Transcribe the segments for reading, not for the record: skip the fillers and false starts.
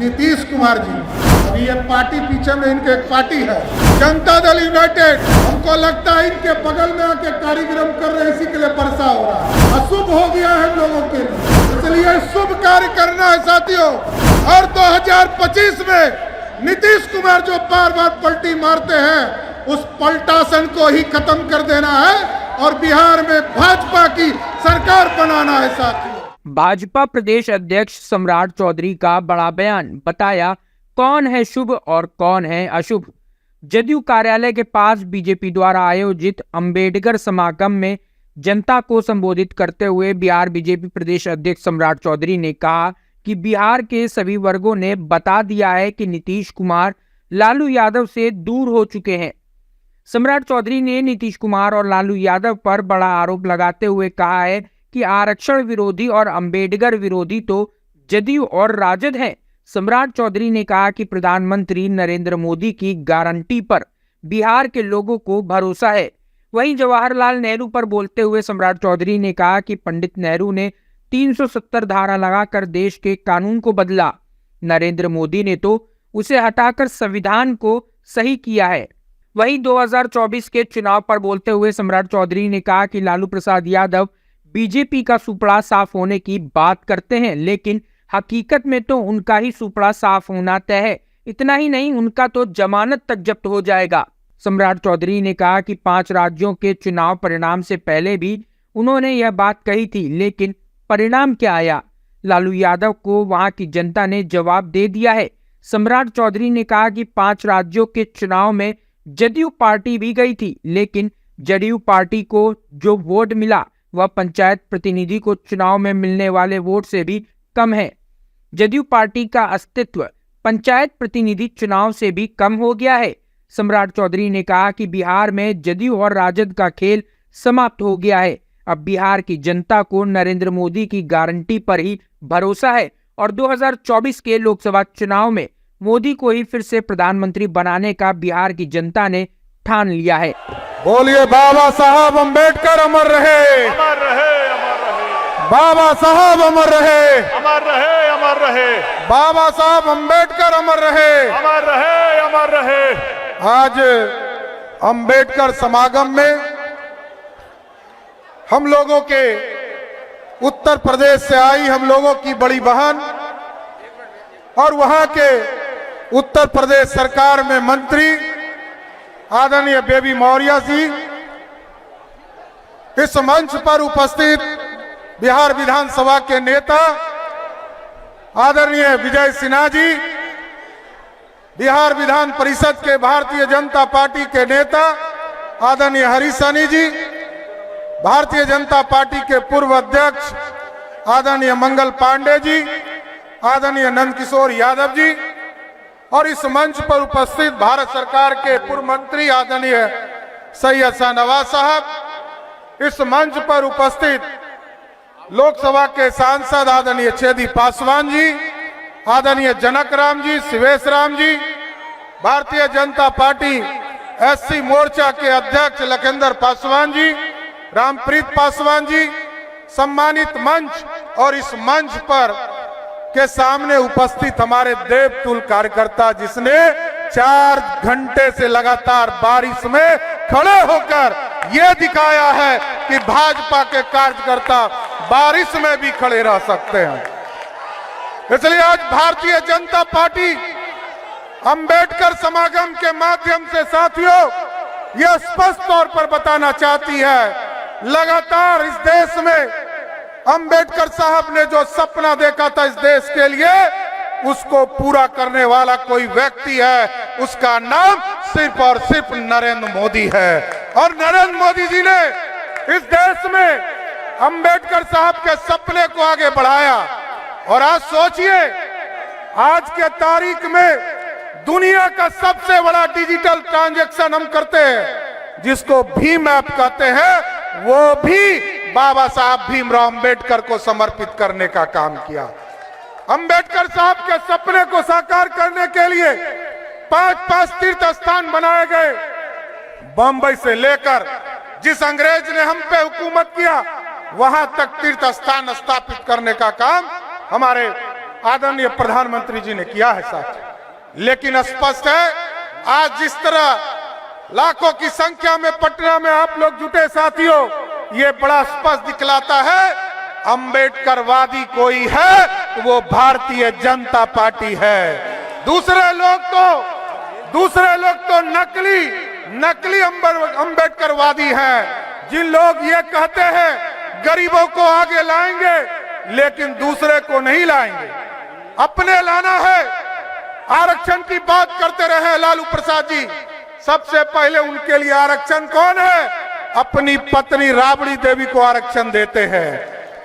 नीतीश कुमार जी। अभी ये पार्टी पीछे में इनके एक पार्टी है जनता दल यूनाइटेड। हमको लगता है इनके बगल में आके कार्यक्रम कर रहे हैं, इसी के लिए परसा हो रहा है। अशुभ हो गया है हम लोगों के लिए, इसलिए शुभ कार्य करना है साथियों। और 2025 में नीतीश कुमार जो बार बार पलटी मारते हैं, उस पलटासन को ही खत्म कर देना है और बिहार में भाजपा की सरकार बनाना है साथियों। भाजपा प्रदेश अध्यक्ष सम्राट चौधरी का बड़ा बयान, बताया कौन है शुभ और कौन है अशुभ। जदयू कार्यालय के पास बीजेपी द्वारा आयोजित अंबेडकर समागम में जनता को संबोधित करते हुए बिहार बीजेपी प्रदेश अध्यक्ष सम्राट चौधरी ने कहा कि बिहार के सभी वर्गों ने बता दिया है कि नीतीश कुमार लालू यादव से दूर हो चुके हैं। सम्राट चौधरी ने नीतीश कुमार और लालू यादव पर बड़ा आरोप लगाते हुए कहा है कि आरक्षण विरोधी और अंबेडकर विरोधी तो जदयू और राजद हैं। सम्राट चौधरी ने कहा कि प्रधानमंत्री नरेंद्र मोदी की गारंटी पर बिहार के लोगों को भरोसा है। वहीं जवाहरलाल नेहरू पर बोलते हुए सम्राट चौधरी ने कहा कि पंडित नेहरू ने 370 धारा लगाकर देश के कानून को बदला, नरेंद्र मोदी ने तो उसे हटाकर संविधान को सही किया है। वहीं 2024 के चुनाव पर बोलते हुए सम्राट चौधरी ने कहा कि लालू प्रसाद यादव बीजेपी का सुपड़ा साफ होने की बात करते हैं, लेकिन हकीकत में तो उनका ही सुपड़ा साफ होना तय है। इतना ही नहीं, उनका तो जमानत तक जब्त हो जाएगा। सम्राट चौधरी ने कहा कि 5 राज्यों के चुनाव परिणाम से पहले भी उन्होंने यह बात कही थी, लेकिन परिणाम क्या आया? लालू यादव को वहां की जनता ने जवाब दे दिया है। सम्राट चौधरी ने कहा कि 5 राज्यों के चुनाव में जदयू पार्टी भी गई थी, लेकिन जदयू पार्टी को जो वोट मिला वह पंचायत प्रतिनिधि को चुनाव में मिलने वाले वोट से भी कम है। जदयू पार्टी का अस्तित्व पंचायत प्रतिनिधि चुनाव से भी कम हो गया है। सम्राट चौधरी ने कहा कि बिहार में जदयू और राजद का खेल समाप्त हो गया है। अब बिहार की जनता को नरेंद्र मोदी की गारंटी पर ही भरोसा है और 2024 के लोकसभा चुनाव में मोदी को ही फिर से प्रधानमंत्री बनाने का बिहार की जनता ने ठान लिया है। बोलिए बाबा साहब अम्बेडकर अमर रहे, अमर रहे, अमर रहे। बाबा साहब अमर रहे, अमर रहे, अमर रहे। बाबा साहब अम्बेडकर अमर रहे, अमर रहे, अमर रहे। आज अम्बेडकर समागम में हम लोगों के उत्तर प्रदेश से आई हम लोगों की बड़ी बहन और वहां के उत्तर प्रदेश सरकार में मंत्री आदरणीय बेबी मौर्य जी, इस मंच पर उपस्थित बिहार विधानसभा के नेता आदरणीय विजय सिन्हा जी, बिहार विधान परिषद के भारतीय जनता पार्टी के नेता आदरणीय हरीश सहनी जी, भारतीय जनता पार्टी के पूर्व अध्यक्ष आदरणीय मंगल पांडे जी, आदरणीय नंदकिशोर यादव जी और इस मंच पर उपस्थित भारत सरकार के पूर्व मंत्री आदरणीय सैयद शाहनवाज साहब, इस मंच पर उपस्थित लोकसभा के सांसद आदरणीय छेदी पासवान जी, आदरणीय जनक राम जी, शिवेश राम जी, भारतीय जनता पार्टी एससी मोर्चा के अध्यक्ष लखेंद्र पासवान जी, रामप्रीत पासवान जी, सम्मानित मंच और इस मंच पर के सामने उपस्थित हमारे देवतुल्य कार्यकर्ता, जिसने 4 घंटे से लगातार बारिश में खड़े होकर यह दिखाया है कि भाजपा के कार्यकर्ता बारिश में भी खड़े रह सकते हैं। इसलिए आज भारतीय जनता पार्टी अंबेडकर समागम के माध्यम से साथियों यह स्पष्ट तौर पर बताना चाहती है, लगातार इस देश में अंबेडकर साहब ने जो सपना देखा था इस देश के लिए, उसको पूरा करने वाला कोई व्यक्ति है, उसका नाम सिर्फ और सिर्फ नरेंद्र मोदी है। और नरेंद्र मोदी जी ने इस देश में अंबेडकर साहब के सपने को आगे बढ़ाया। और आज सोचिए, आज के तारीख में दुनिया का सबसे बड़ा डिजिटल ट्रांजैक्शन हम करते हैं, जिसको भीम ऐप कहते हैं, वो भी बाबा साहब भीमराव अंबेडकर को समर्पित करने का काम किया। अंबेडकर साहब के सपने को साकार करने के लिए 5 तीर्थ स्थान बनाए गए। बंबई से लेकर जिस अंग्रेज ने हम पे हुकूमत किया, वहां तक तीर्थ स्थान स्थापित करने का काम हमारे आदरणीय प्रधानमंत्री जी ने किया है साथ। लेकिन स्पष्ट है, आज जिस तरह लाखों की संख्या में पटना में आप लोग जुटे साथियों, ये बड़ा स्पष्ट दिखलाता है अंबेडकरवादी कोई है तो वो भारतीय जनता पार्टी है। दूसरे लोग तो नकली अंबेडकरवादी हैं, जिन लोग ये कहते हैं गरीबों को आगे लाएंगे लेकिन दूसरे को नहीं लाएंगे, अपने लाना है। आरक्षण की बात करते रहे लालू प्रसाद जी, सबसे पहले उनके लिए आरक्षण कौन है? अपनी पत्नी राबड़ी देवी को आरक्षण देते हैं।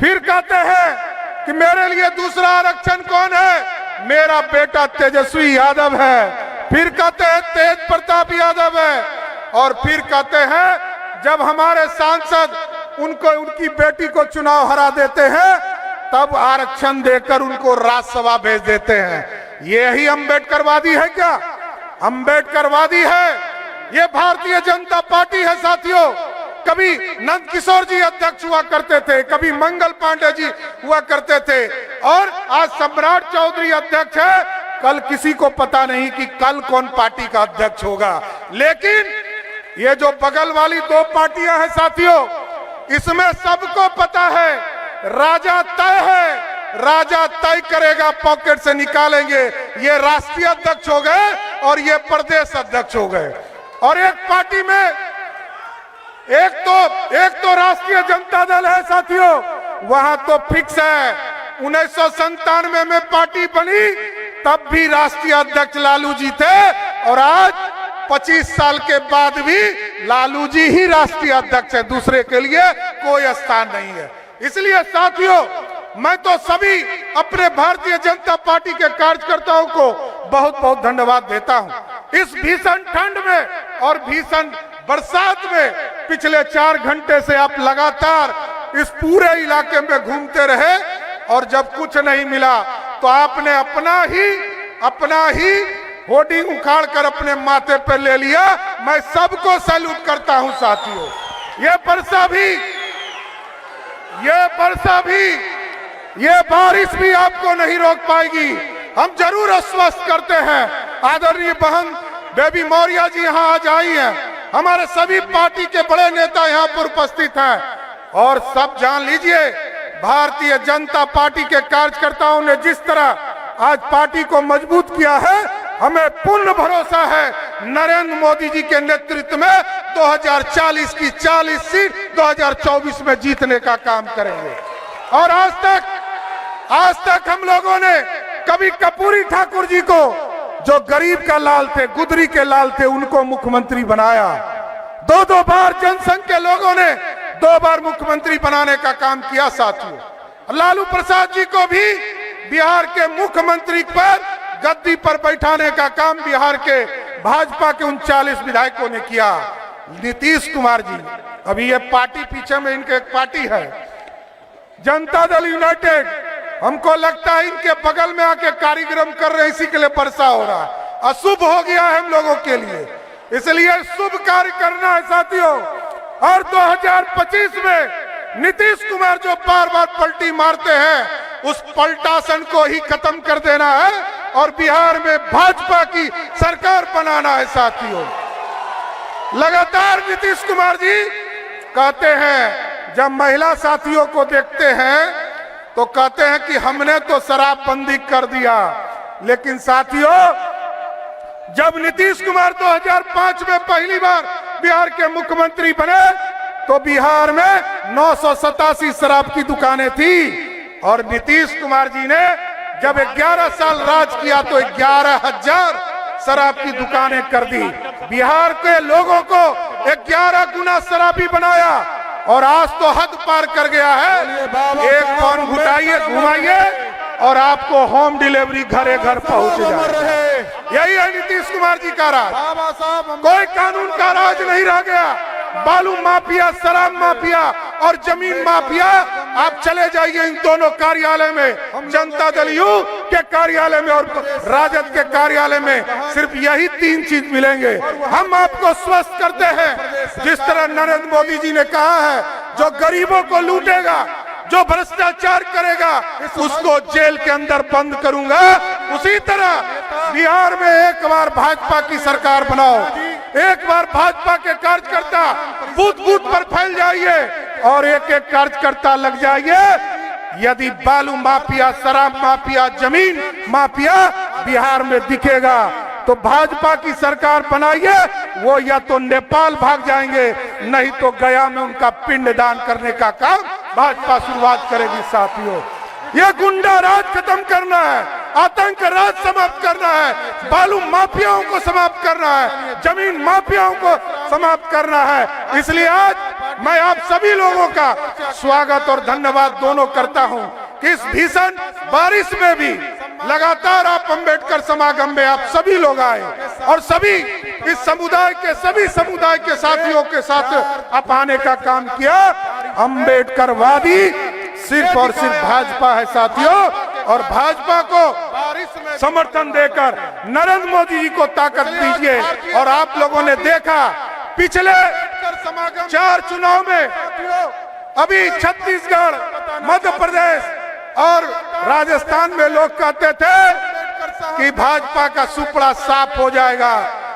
फिर कहते हैं कि मेरे लिए दूसरा आरक्षण कौन है? मेरा बेटा तेजस्वी यादव है। फिर कहते हैं तेज प्रताप यादव है। और फिर कहते हैं जब हमारे सांसद उनकी बेटी को चुनाव हरा देते हैं तब आरक्षण देकर उनको राज्यसभा भेज देते हैं। यही अंबेडकरवादी है क्या? अंबेडकरवादी है ये भारतीय जनता पार्टी है साथियों। कभी नंद किशोर जी अध्यक्ष हुआ करते थे, कभी मंगल पांडे जी हुआ करते थे, और आज सम्राट चौधरी अध्यक्ष है। कल किसी को पता नहीं कि कल कौन पार्टी का अध्यक्ष होगा। लेकिन ये जो बगल वाली दो पार्टियां हैं साथियों, इसमें सबको पता है राजा तय है, राजा तय करेगा, पॉकेट से निकालेंगे। ये राष्ट्रीय अध्यक्ष हो गए और ये प्रदेश अध्यक्छ हो गए। और एक पार्टी में एक तो राष्ट्रीय जनता दल है साथियों, वहां तो फिक्स है 1997 में पार्टी बनी तब भी राष्ट्रीय अध्यक्ष लालू जी थे, और आज 25 साल के बाद भी लालू जी ही राष्ट्रीय अध्यक्ष है, दूसरे के लिए कोई स्थान नहीं है। इसलिए साथियों, मैं तो सभी अपने भारतीय जनता पार्टी के कार्यकर्ताओं को बहुत बहुत धन्यवाद देता हूं। इस भीषण ठंड में और भीषण बरसात में पिछले 4 घंटे से आप लगातार इस पूरे इलाके में घूमते रहे, और जब कुछ नहीं मिला तो आपने अपना ही होर्डिंग उखाड़ कर अपने माथे पर ले लिया। मैं सबको सैल्यूट करता हूं साथियों। ये बारिश भी आपको नहीं रोक पाएगी। हम जरूर आश्वस्त करते हैं। आदरणीय बहन बेबी मौर्य जी यहाँ आज आई हैं, हमारे सभी पार्टी के बड़े नेता यहाँ पर उपस्थित हैं, और सब जान लीजिए भारतीय जनता पार्टी के कार्यकर्ताओं ने जिस तरह आज पार्टी को मजबूत किया है, हमें पूर्ण भरोसा है नरेंद्र मोदी जी के नेतृत्व में 2040 की 40 सीट 2024 में जीतने का काम करेंगे। और आज तक हम लोगों ने कभी कर्पूरी ठाकुर जी को, जो गरीब का लाल थे, गुदरी के लाल थे, उनको मुख्यमंत्री बनाया। 2 बार जनसंघ के लोगों ने 2 बार मुख्यमंत्री बनाने का काम किया साथियों। लालू प्रसाद जी को भी बिहार के मुख्यमंत्री पर गद्दी पर बैठाने का काम बिहार के भाजपा के 39 विधायकों ने किया। नीतीश कुमार जी, अभी ये पार्टी पीछे में इनके एक पार्टी है जनता दल यूनाइटेड, हमको लगता है इनके बगल में आके कार्यक्रम कर रहे हैं, इसी के लिए वर्षा हो रहा है। अशुभ हो गया है हम लोगों के लिए, इसलिए शुभ कार्य करना है साथियों। और 2025 में नीतीश कुमार जो बार बार पलटी मारते हैं, उस पलटासन को ही खत्म कर देना है और बिहार में भाजपा की सरकार बनाना है साथियों। लगातार नीतीश कुमार जी कहते हैं, जब महिला साथियों को देखते हैं तो कहते हैं कि हमने तो शराबबंदी कर दिया, लेकिन साथियों जब नीतीश कुमार 2005 में पहली बार बिहार के मुख्यमंत्री बने तो बिहार में 987 शराब की दुकानें थी, और नीतीश कुमार जी ने जब 11 साल राज किया तो 11,000 शराब की दुकानें कर दी। बिहार के लोगों को 11 गुना शराबी बनाया, और आज तो हद पार कर गया है। एक फोन घुटाइए, घुमाइए और आपको होम डिलीवरी घरे घर पहुंच जाए। यही है नीतीश कुमार जी का राज। कोई कानून का राज नहीं रह गया। बालू माफिया, शराब माफिया और जमीन माफिया, आप चले जाइए इन दोनों कार्यालय में, जनता दल यू के कार्यालय में और राजद के कार्यालय में सिर्फ यही 3 चीज मिलेंगे। हम आपको स्वस्थ करते हैं, जिस तरह नरेंद्र मोदी जी ने कहा है, जो गरीबों को लूटेगा जो भ्रष्टाचार करेगा उसको जेल के अंदर बंद करूंगा। उसी तरह बिहार में एक बार भाजपा की सरकार बनाओ, एक बार भाजपा के कार्यकर्ता बूथ बूथ पर फैल जाइए और एक एक कार्यकर्ता लग जाइए। यदि बालू माफिया, शराब माफिया, जमीन माफिया बिहार में दिखेगा तो भाजपा की सरकार बनाइए, वो या तो नेपाल भाग जाएंगे, नहीं तो गया में उनका पिंडदान करने का काम भाजपा शुरुआत करेगी। साथियों, ये गुंडा राज खत्म करना है, आतंक राज समाप्त करना है, बालू माफियाओं को समाप्त करना है, जमीन माफियाओं को समाप्त करना है। इसलिए आज मैं आप सभी लोगों का स्वागत और धन्यवाद दोनों करता हूं कि इस भीषण बारिश में भी लगातार आप अंबेडकर समागम में आप सभी लोग आए और सभी इस समुदाय के साथियों के साथ आप आने का काम किया। अंबेडकरवादी सिर्फ और सिर्फ भाजपा है साथियों, और भाजपा को समर्थन देकर नरेंद्र मोदी जी को ताकत दीजिए। और आप लोगों ने देखा पिछले 4 चुनाव में, अभी छत्तीसगढ़, मध्य प्रदेश और राजस्थान में लोग कहते थे कि भाजपा का सुपड़ा साफ हो जाएगा,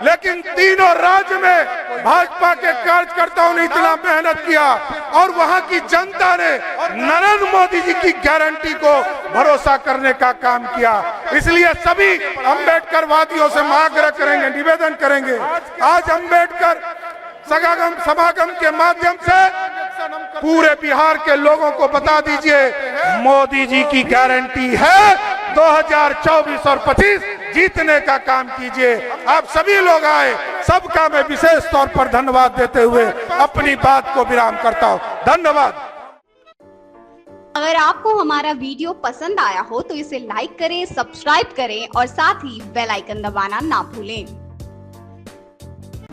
लेकिन तीनों राज्य में भाजपा के कार्यकर्ताओं ने इतना मेहनत किया और वहां की जनता ने नरेंद्र मोदी जी की गारंटी को भरोसा करने का काम किया। इसलिए सभी अंबेडकरवादियों से आग्रह करेंगे, निवेदन करेंगे, आज अंबेडकर समागम के माध्यम से पूरे बिहार के लोगों को बता दीजिए, मोदी जी की गारंटी है 2024 और 25 जीतने का काम कीजिए। आप सभी लोग आए, सबका मैं विशेष तौर पर धन्यवाद देते हुए अपनी बात को विराम करता हूं। धन्यवाद। अगर आपको हमारा वीडियो पसंद आया हो तो इसे लाइक करें, सब्सक्राइब करें और साथ ही बेल आइकन दबाना ना भूलें।